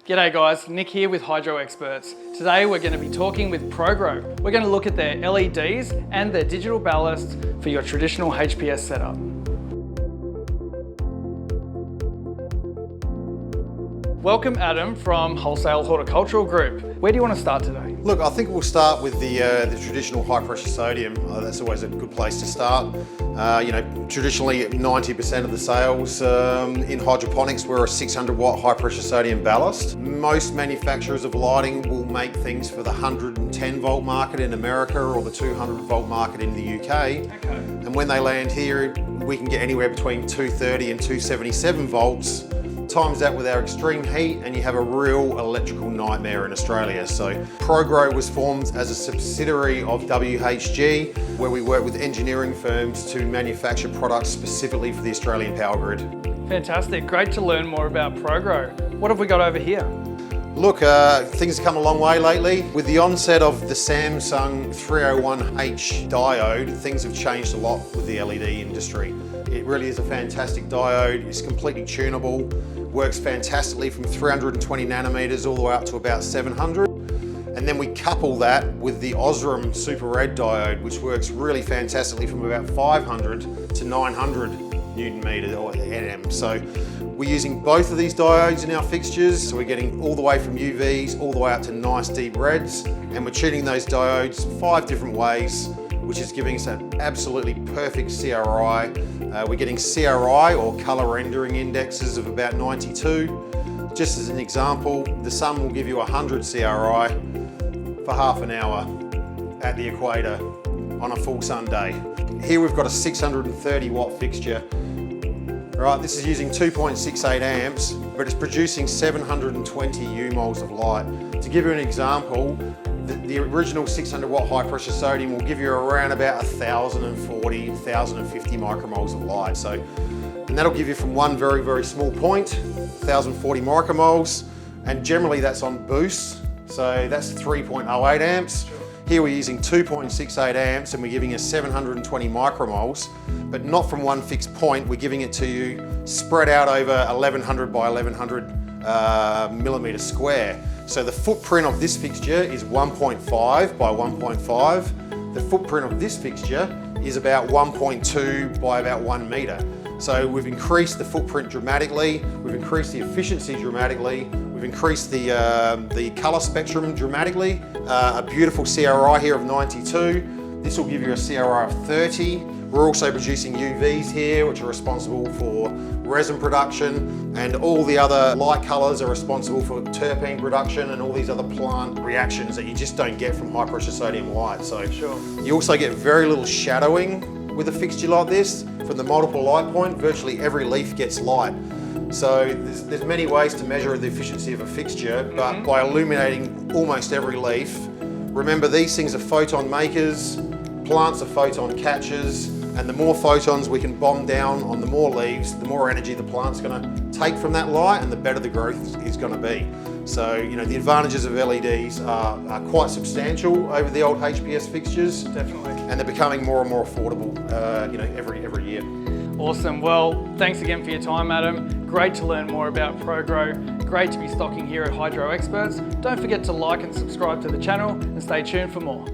G'day guys, Nick here with Hydro Experts. Today we're going to be talking with ProGrow. We're going to look at their LEDs and their digital ballast for your traditional HPS setup. Welcome Adam from Wholesale Horticultural Group. Where do you want to start today? Look, I think we'll start with the traditional high pressure sodium. That's always a good place to start. Traditionally 90% of the sales in hydroponics were a 600 watt high pressure sodium ballast. Most manufacturers of lighting will make things for the 110 volt market in America or the 200 volt market in the UK. Okay. And when they land here, we can get anywhere between 230 and 277 volts. Times that with our extreme heat and you have a real electrical nightmare in Australia. So ProGrow was formed as a subsidiary of WHG, where we work with engineering firms to manufacture products specifically for the Australian power grid. Fantastic, great to learn more about ProGrow. What have we got over here? Look, things have come a long way lately. With the onset of the Samsung 301H diode, things have changed a lot with the LED industry. It really is a fantastic diode, it's completely tunable, works fantastically from 320 nanometers all the way up to about 700. And then we couple that with the Osram Super Red diode, which works really fantastically from about 500 to 900 Newton meters or nm. So we're using both of these diodes in our fixtures. So we're getting all the way from UVs all the way up to nice deep reds. And we're tuning those diodes 5 different ways, which is giving us an absolutely perfect CRI. We're getting CRI or color rendering indexes of about 92. Just as an example, the sun will give you 100 CRI for half an hour at the equator on a full sun day. Here we've got a 630 watt fixture. Right, this is using 2.68 amps, but it's producing 720 U-moles of light. To give you an example, the original 600 watt high pressure sodium will give you around about 1,040, 1,050 micromoles of light. So, and that'll give you from one very, very small point, 1,040 micromoles, and generally that's on boost. So that's 3.08 amps. Here we're using 2.68 amps and we're giving you 720 micromoles, but not from one fixed point. We're giving it to you spread out over 1,100 by 1,100 millimeter square. So the footprint of this fixture is 1.5 by 1.5. The footprint of this fixture is about 1.2 by about 1 meter. So we've increased the footprint dramatically, we've increased the efficiency dramatically, we've increased the color spectrum dramatically. A beautiful CRI here of 92. This will give you a CRI of 30. We're also producing UVs here, which are responsible for resin production, and all the other light colors are responsible for terpene production and all these other plant reactions that you just don't get from high pressure sodium light. So sure. You also get very little shadowing with a fixture like this. From the multiple light point, virtually every leaf gets light. So there's many ways to measure the efficiency of a fixture, but by illuminating almost every leaf, remember these things are photon makers, plants are photon catchers, and the more photons we can bomb down on the more leaves, the more energy the plant's going to take from that light and the better the growth is going to be. So, the advantages of LEDs are quite substantial over the old HPS fixtures. Definitely. And they're becoming more and more affordable, every year. Awesome. Well, thanks again for your time, Adam. Great to learn more about ProGrow. Great to be stocking here at Hydro Experts. Don't forget to like and subscribe to the channel and stay tuned for more.